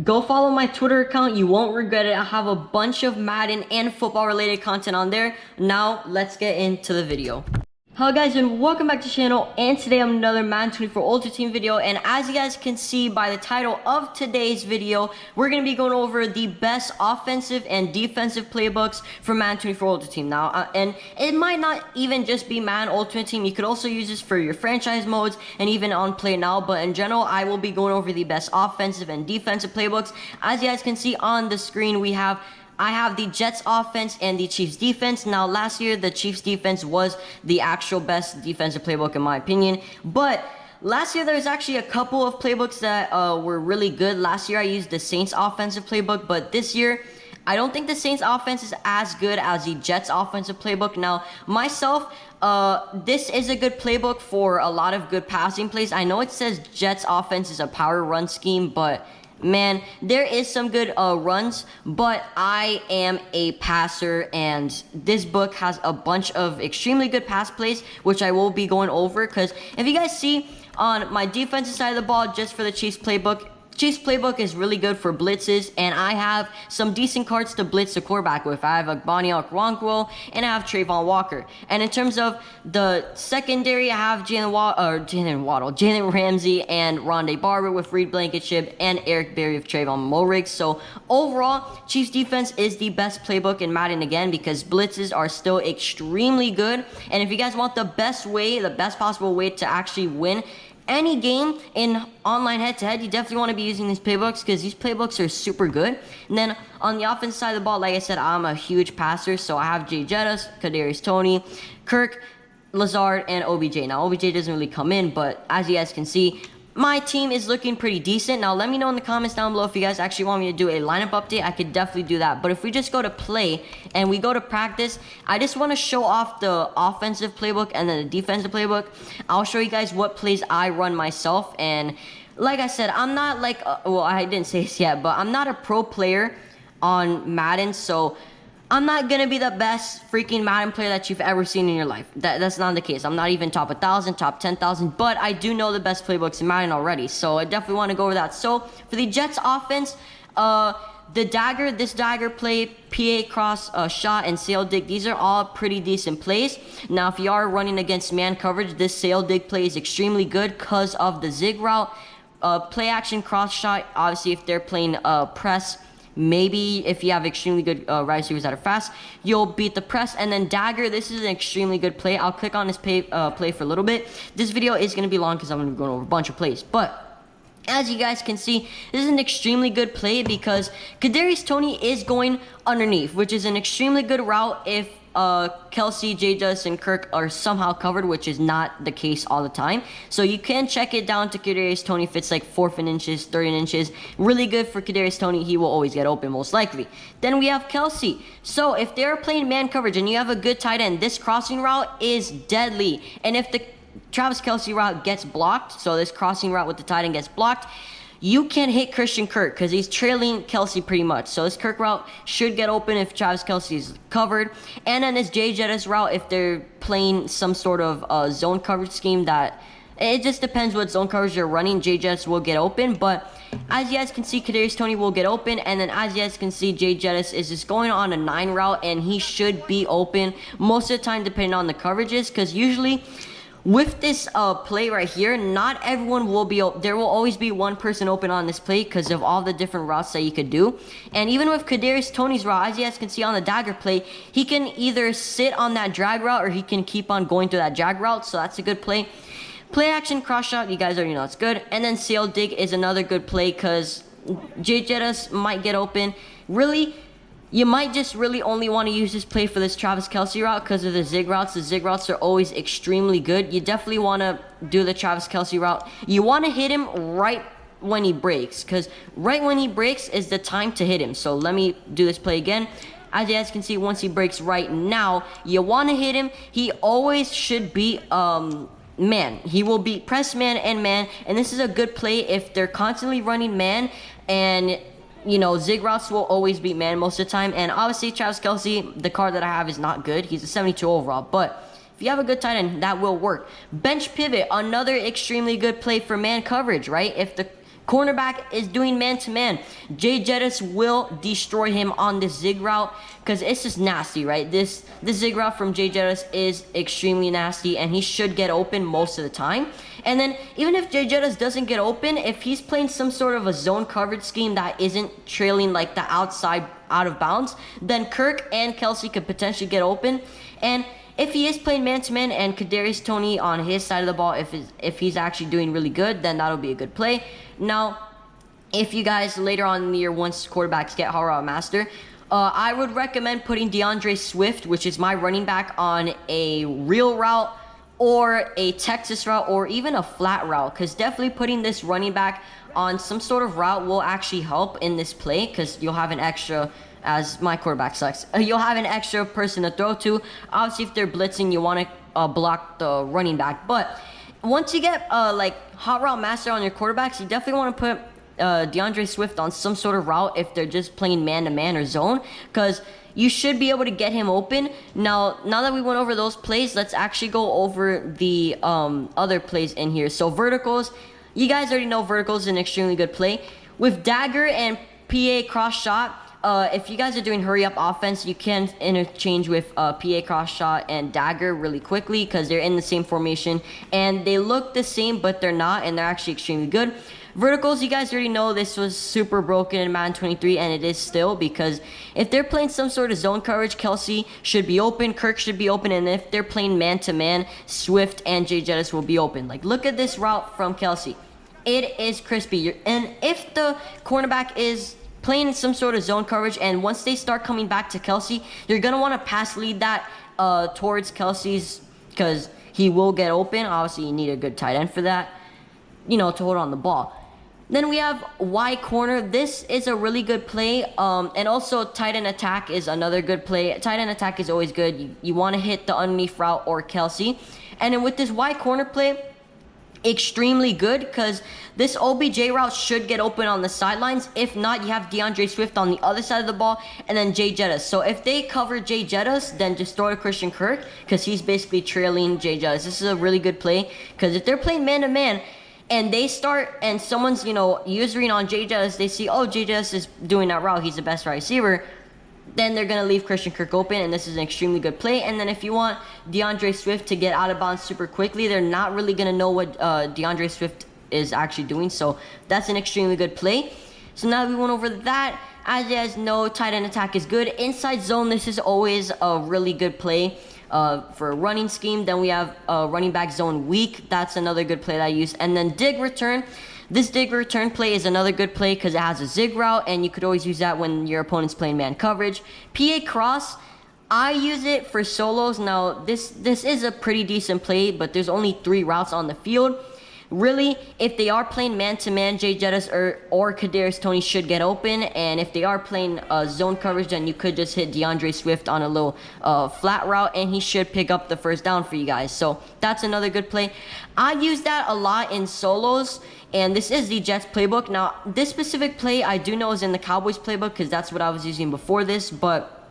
Go follow my Twitter account. You won't regret it. I have a bunch of Madden and football related content on there. Now let's get into the video. Hello guys and welcome back to the channel, and today I'm another Madden 24 Ultra Team video, and as you guys can see by the title of today's video, we're going to be going over the best offensive and defensive playbooks for Madden 24 Ultra Team. Now, and it might not even just be Madden Ultimate Team, you could also use this for your franchise modes and even on Play Now, but in general, I will be going over the best offensive and defensive playbooks. As you guys can see on the screen, I have the Jets offense and the Chiefs defense. Now, last year, the Chiefs defense was the actual best defensive playbook in my opinion. But last year, there was actually a couple of playbooks that were really good. Last year, I used the Saints offensive playbook. But this year, I don't think the Saints offense is as good as the Jets offensive playbook. Now, myself, this is a good playbook for a lot of good passing plays. I know it says Jets offense is a power run scheme, but man, there is some good runs, but I am a passer, and this book has a bunch of extremely good pass plays, which I will be going over, because if you guys see on my defensive side of the ball, just for the Chiefs playbook is really good for blitzes, and I have some decent cards to blitz the quarterback with. I have a Bonnie Okoronkwo, and I have Trayvon Walker. And in terms of the secondary, I have Jalen Ramsey, and Rondé Barber with Reed Blankenship, and Eric Berry with Trayvon Mulrig. So overall, Chiefs defense is the best playbook in Madden again, because blitzes are still extremely good. And if you guys want the best possible way to actually win any game in online head-to-head, you definitely want to be using these playbooks, because these playbooks are super good. And then on the offense side of the ball, like I said, I'm a huge passer, so I have Jay Jettis, Kadarius Toney, Kirk, Lazard, and OBJ. Now, OBJ doesn't really come in, but as you guys can see, my team is looking pretty decent. Now, let me know in the comments down below if you guys actually want me to do a lineup update. I could definitely do that. But if we just go to play and we go to practice, I just want to show off the offensive playbook and then the defensive playbook. I'll show you guys what plays I run myself. And like I said, I'm not like, well, I didn't say this yet, but I'm not a pro player on Madden, so I'm not going to be the best freaking Madden player that you've ever seen in your life. That's not the case. I'm not even top 1,000, top 10,000, but I do know the best playbooks in Madden already, so I definitely want to go over that. So for the Jets offense, this dagger play, PA cross, shot, and sail dig, these are all pretty decent plays. Now, if you are running against man coverage, this sail dig play is extremely good because of the zig route. Play action cross shot, obviously if they're playing press, maybe if you have extremely good wide receivers that are fast, you'll beat the press. And then dagger, this is an extremely good play. I'll click on this play for a little bit. This video is going to be long because I'm going to be going over a bunch of plays. But as you guys can see, this is an extremely good play because Kadarius Toney is going underneath, which is an extremely good route if Kelsey, J.J. and Kirk are somehow covered, which is not the case all the time. So you can check it down to Kadarius Toney if it's like 4th inches, 13 inches. Really good for Kadarius Toney. He will always get open, most likely. Then we have Kelsey. So if they're playing man coverage and you have a good tight end, this crossing route is deadly. And if the Travis Kelsey route gets blocked, so this crossing route with the tight end gets blocked, you can hit Christian Kirk because he's trailing Kelsey pretty much. So this Kirk route should get open if Travis Kelsey is covered. And then this Jay Jettis route, if they're playing some sort of zone coverage scheme, that it just depends what zone coverage they're running, Jay Jettis will get open. But as you guys can see, Kadarius Toney will get open. And then as you guys can see, Jay Jettis is just going on a 9 route, and he should be open most of the time depending on the coverages, because usually with this play right here, not everyone will be open. There will always be one person open on this play because of all the different routes that you could do. And even with Kadarius Toney's route, as you guys can see on the dagger play, he can either sit on that drag route or he can keep on going through that drag route. So that's a good play. Play action cross shot, you guys already know it's good. And then sail dig is another good play because Jay Jettis might get open. Really, you might just really only want to use this play for this Travis Kelsey route because of the zig routes. The zig routes are always extremely good. You definitely want to do the Travis Kelsey route. You want to hit him right when he breaks, because right when he breaks is the time to hit him. So let me do this play again. As you guys can see, once he breaks right now, you want to hit him. He always should be man. He will be press man and man, and this is a good play if they're constantly running man, and you know, zig routes will always beat man most of the time. And obviously, Travis Kelsey, the card that I have is not good. He's a 72 overall. But if you have a good tight end, that will work. Bench pivot, another extremely good play for man coverage, right? If the cornerback is doing man-to-man, Jay Jettis will destroy him on this zig route because it's just nasty, right? This zig route from Jay Jettis is extremely nasty, and he should get open most of the time. And then even if Jay Jettis doesn't get open, if he's playing some sort of a zone coverage scheme that isn't trailing like the outside out of bounds, then Kirk and Kelsey could potentially get open. And if he is playing man-to-man and Kadarius Toney on his side of the ball, if he's actually doing really good, then that'll be a good play. Now, if you guys later on in the year, once quarterbacks get hot route master, I would recommend putting DeAndre Swift, which is my running back, on a real route or a Texas route or even a flat route, because definitely putting this running back on some sort of route will actually help in this play, because you'll have an extra, as my quarterback sucks, you'll have an extra person to throw to. Obviously, if they're blitzing, you want to block the running back. But once you get like hot route master on your quarterbacks, you definitely want to put DeAndre Swift on some sort of route if they're just playing man-to-man or zone, because you should be able to get him open. Now that we went over those plays, let's actually go over the other plays in here. So verticals, you guys already know verticals is an extremely good play. With dagger and PA cross shot, if you guys are doing hurry up offense, you can interchange with PA cross shot and dagger really quickly, because they're in the same formation and they look the same, but they're not, and they're actually extremely good. Verticals, you guys already know this was super broken in Madden 23, and it is still, because if they're playing some sort of zone coverage, Kelsey should be open, Kirk should be open, and if they're playing man-to-man, Swift and Jay Jettis will be open. Like, look at this route from Kelsey. It is crispy. And if the cornerback is playing some sort of zone coverage, and once they start coming back to Kelsey, you're going to want to pass lead that towards Kelsey's, because he will get open. Obviously, you need a good tight end for that, you know, to hold on the ball. Then we have Y corner. This is a really good play. And also tight end attack is another good play. Tight end attack is always good. You want to hit the underneath route or Kelsey. And then with this Y corner play, extremely good, because this OBJ route should get open on the sidelines. If not, you have DeAndre Swift on the other side of the ball, and then Jay Jettis. So if they cover Jay Jettis, then just throw to Christian Kirk, because he's basically trailing Jay Jettis. This is a really good play, because if they're playing man-to-man and they start, and someone's, you know, usering on Jay Jettis, they see, oh, Jay Jettis is doing that route, he's the best wide receiver, then they're going to leave Christian Kirk open, and this is an extremely good play. And then if you want DeAndre Swift to get out of bounds super quickly, they're not really going to know what DeAndre Swift is actually doing, so that's an extremely good play. So now that we went over that, as you guys know, tight end attack is good. Inside zone, this is always a really good play for a running scheme. Then we have running back zone weak. That's another good play that I use. And then dig return. This dig return play is another good play because it has a zig route, and you could always use that when your opponent's playing man coverage. PA cross, I use it for solos. Now, this is a pretty decent play, but there's only 3 routes on the field. Really, if they are playing man-to-man, Jay Jettis or Kadarius Toney should get open. And if they are playing zone coverage, then you could just hit DeAndre Swift on a little flat route, and he should pick up the first down for you guys. So that's another good play. I use that a lot in solos, and this is the Jets playbook. Now, this specific play I do know is in the Cowboys playbook, because that's what I was using before this, but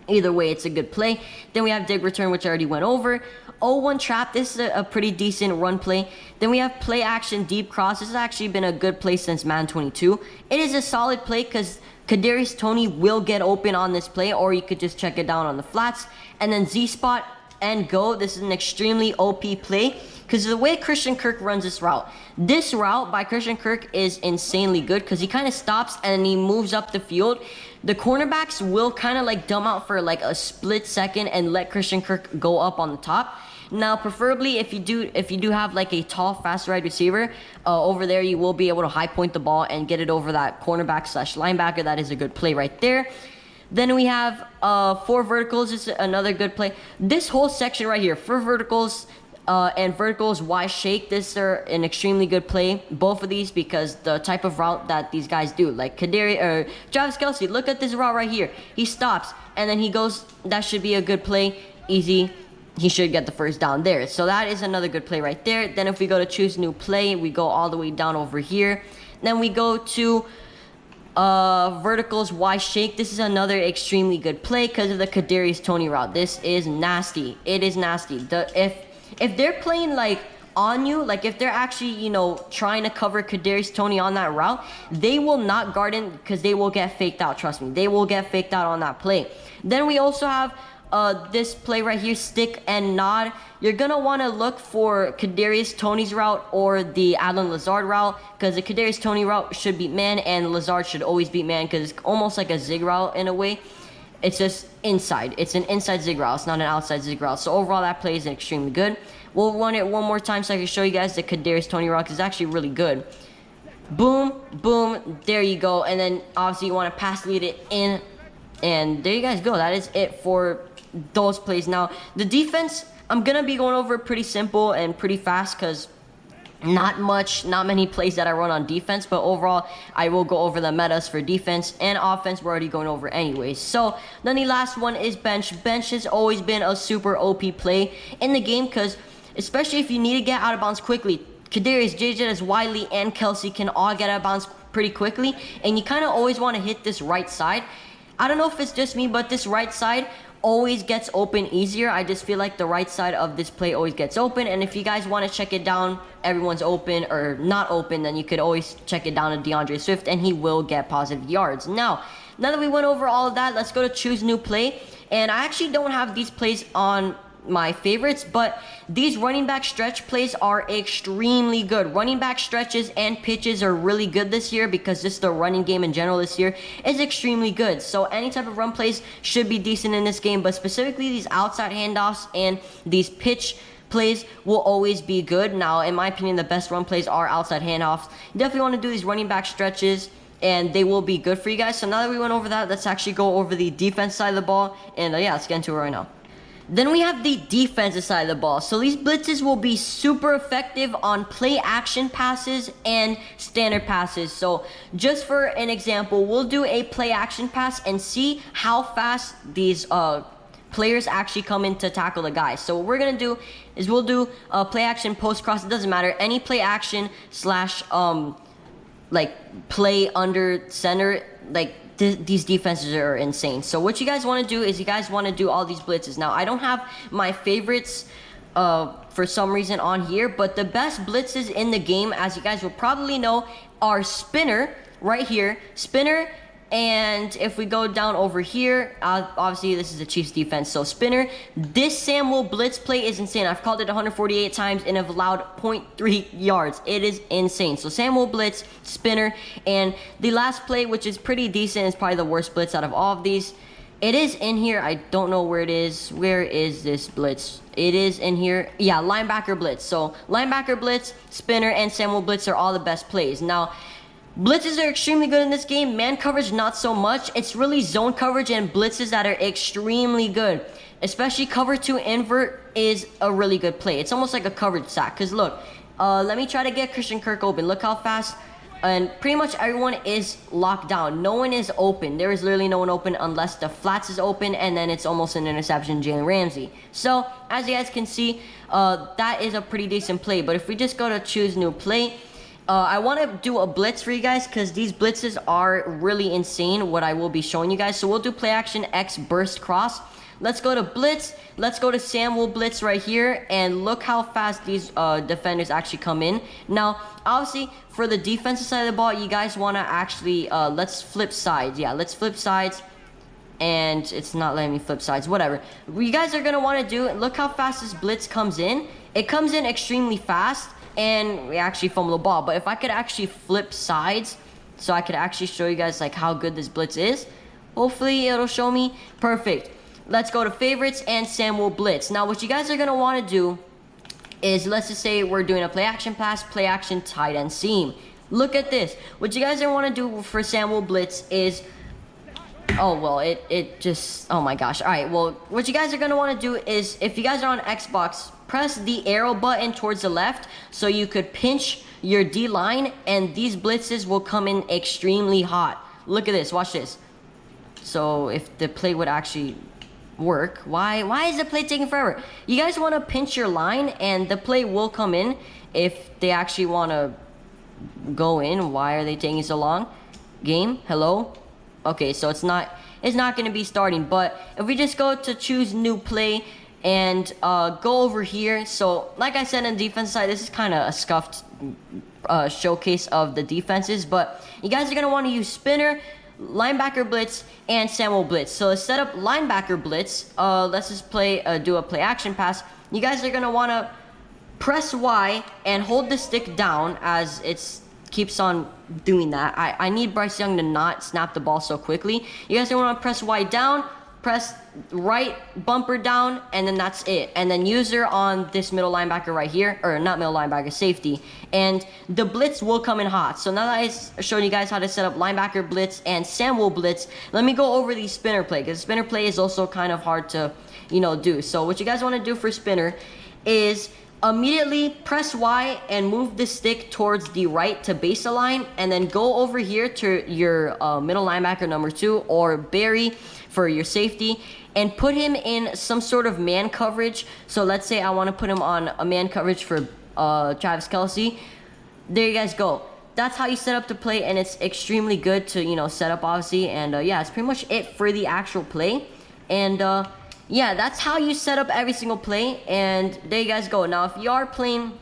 either way, it's a good play. Then we have dig return, which I already went over. 0-1 trap, this is a pretty decent run play. Then we have play action deep cross. This has actually been a good play since Madden 22. It is a solid play because Kadarius Toney will get open on this play, or you could just check it down on the flats. And then Z-spot and go. This is an extremely OP play because the way Christian Kirk runs this route by Christian Kirk is insanely good because he kind of stops and he moves up the field. The cornerbacks will kind of like dumb out for like a split second and let Christian Kirk go up on the top. Now, preferably if you do have like a tall, fast wide receiver over there, you will be able to high point the ball and get it over that cornerback / linebacker. That is a good play right there. Then we have 4 verticals. This is another good play. This whole section right here, 4 verticals and verticals, Y shake. This is an extremely good play. Both of these because the type of route that these guys do, like Travis Kelce. Look at this route right here. He stops and then he goes. That should be a good play. Easy. He should get the first down there. So that is another good play right there. Then if we go to choose new play, we go all the way down over here. Then we go to verticals Y shake. This is another extremely good play because of the Kadarius Toney route. This is nasty. It is nasty. If they're playing like on you, like if they're actually, you know, trying to cover Kadarius Toney on that route, they will not guard him because they will get faked out. Trust me, they will get faked out on that play. Then we also have this play right here, stick and nod. You're gonna want to look for Kadarius Toney's route or the Allen Lazard route, because the Kadarius Toney route should beat man and Lazard should always beat man, because it's almost like a zig route in a way. It's just inside. It's an inside zig route. It's not an outside zig route. So overall, that play is extremely good. We'll run it one more time so I can show you guys the Kadarius Toney route, because it's actually really good. Boom, boom, there you go. And then obviously you want to pass lead it in, and there you guys go. That is it for those plays. Now the defense, I'm gonna be going over pretty simple and pretty fast, because not many plays that I run on defense, but overall I will go over the metas for defense and offense. We're already going over anyways. So then the last one is bench. Bench has always been a super OP play in the game, because especially if you need to get out of bounds quickly, Kadarius, JJ, Wiley, and Kelsey can all get out of bounds pretty quickly, and you kind of always want to hit this right side. I don't know if it's just me, but this right side always gets open easier. I just feel like the right side of this play always gets open, and if you guys want to check it down, everyone's open or not open, then you could always check it down to DeAndre Swift, and he will get positive yards. Now that we went over all of that, let's go to choose new play. And I actually don't have these plays on my favorites, but these running back stretch plays are extremely good. Running back stretches and pitches are really good this year, because just the running game in general this year is extremely good. So any type of run plays should be decent in this game, but specifically these outside handoffs and these pitch plays will always be good. Now in my opinion, the best run plays are outside handoffs. You definitely want to do these running back stretches, and they will be good for you guys. So now that we went over that, let's actually go over the defense side of the ball, and yeah, let's get into it right now. Then we have the defensive side of the ball. So these blitzes will be super effective on play action passes and standard passes. So just for an example, we'll do a play action pass and see how fast these players actually come in to tackle the guy. So what we're gonna do is we'll do a play action post cross. It doesn't matter, any play action slash like play under center, like these defenses are insane. So what you guys want to do is you guys want to do all these blitzes. Now I don't have my favorites for some reason on here, but the best blitzes in the game, as you guys will probably know, are spinner right here, spinner. And if we go down over here, obviously this is the Chiefs defense, so spinner. This Samuel blitz play is insane. I've called it 148 times and have allowed 0.3 yards. It is insane. So Samuel blitz, spinner, and the last play, which is pretty decent, is probably the worst blitz out of all of these. It is in here. I don't know where it is. Where is this blitz? It is in here. Yeah, linebacker blitz. So linebacker blitz, spinner, and Samuel blitz are all the best plays. Now, blitzes are extremely good in this game. Man coverage, not so much. It's really zone coverage and blitzes that are extremely good. Especially cover 2 invert is a really good play. It's almost like a coverage sack. Because look, let me try to get Christian Kirk open. Look how fast. And pretty much everyone is locked down. No one is open. There is literally no one open unless the flats is open, and then it's almost an interception, Jalen Ramsey. So as you guys can see, that is a pretty decent play. But if we just go to choose new play, I want to do a blitz for you guys, because these blitzes are really insane, what I will be showing you guys. So we'll do play action X burst cross. Let's go to blitz. Let's go to Samuel blitz right here, and look how fast these defenders actually come in. Now obviously for the defensive side of the ball, you guys want to actually let's flip sides. Yeah, let's flip sides. And it's not letting me flip sides, whatever. What you guys are going to want to do, look how fast this blitz comes in. It comes in extremely fast, and we actually fumble the ball. But if I could actually flip sides, so I could actually show you guys like how good this blitz is, hopefully it'll show me. Perfect. Let's go to favorites and Samuel blitz. Now what you guys are going to want to do is, let's just say we're doing a play action pass, play action tight end seam. Look at this. What you guys are want to do for Samuel blitz is, oh well, it just, oh my gosh. All right, well, what you guys are going to want to do is, if you guys are on Xbox, press the arrow button towards the left so you could pinch your D line, and these blitzes will come in extremely hot. Look at this, watch this. So if the play would actually work, why is the play taking forever? You guys want to pinch your line, and the play will come in if they actually want to go in. Why are they taking so long? Game, hello? Okay, so it's not going to be starting. But if we just go to choose new play, and go over here. So like I said, in the defense side, this is kind of a scuffed showcase of the defenses, but you guys are going to want to use spinner, linebacker blitz, and Samuel blitz. So to set up linebacker blitz, let's just do a play action pass. You guys are going to want to press Y and hold the stick down as it keeps on doing that. I need Bryce Young to not snap the ball so quickly. You guys are going to want to press Y down, press right bumper down, and then that's it. And then user on this middle linebacker right here, or not middle linebacker, safety. And the blitz will come in hot. So now that I showed you guys how to set up linebacker blitz and Samuel blitz, let me go over the spinner play, because spinner play is also kind of hard to, do. So what you guys want to do for spinner is immediately press Y and move the stick towards the right to base align, and then go over here to your middle linebacker number 2 or Barry for your safety, and put him in some sort of man coverage. So let's say I want to put him on a man coverage for Travis Kelce. There you guys go. That's how you set up the play, and it's extremely good to set up, obviously. And yeah, it's pretty much it for the actual play. And yeah, that's how you set up every single play, and there you guys go. Now if you are playing,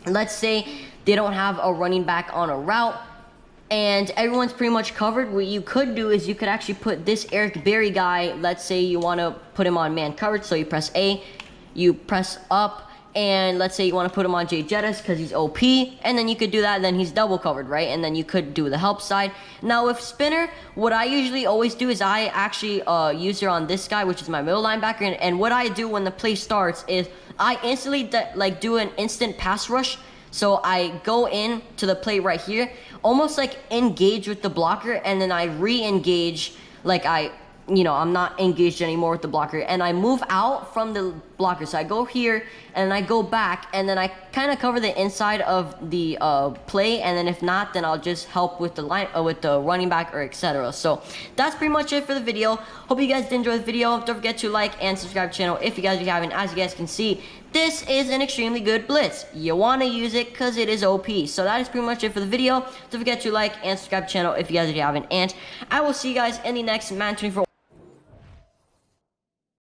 let's say they don't have a running back on a route and everyone's pretty much covered, what you could do is you could actually put this Eric Berry guy, let's say you want to put him on man coverage, so you press A, you press up, and let's say you want to put him on Jay Jettis because he's OP, and then you could do that, and then he's double covered, right? And then you could do the help side. Now with spinner, what I usually always do is I actually use her on this guy, which is my middle linebacker, and what I do when the play starts is I instantly do an instant pass rush. So I go in to the play right here, almost like engage with the blocker, and then I re-engage, like I'm not engaged anymore with the blocker, and I move out from the blocker. So I go here and I go back, and then I kind of cover the inside of the play, and then if not, then I'll just help with the with the running back or etc. So that's pretty much it for the video. Hope you guys did enjoy the video. Don't forget to like and subscribe to the channel if you guys haven't. As you guys can see, this is an extremely good blitz. You want to use it because it is OP. So that is pretty much it for the video. Don't forget to like and subscribe to the channel if you guys haven't, and I will see you guys in the next Madden 24.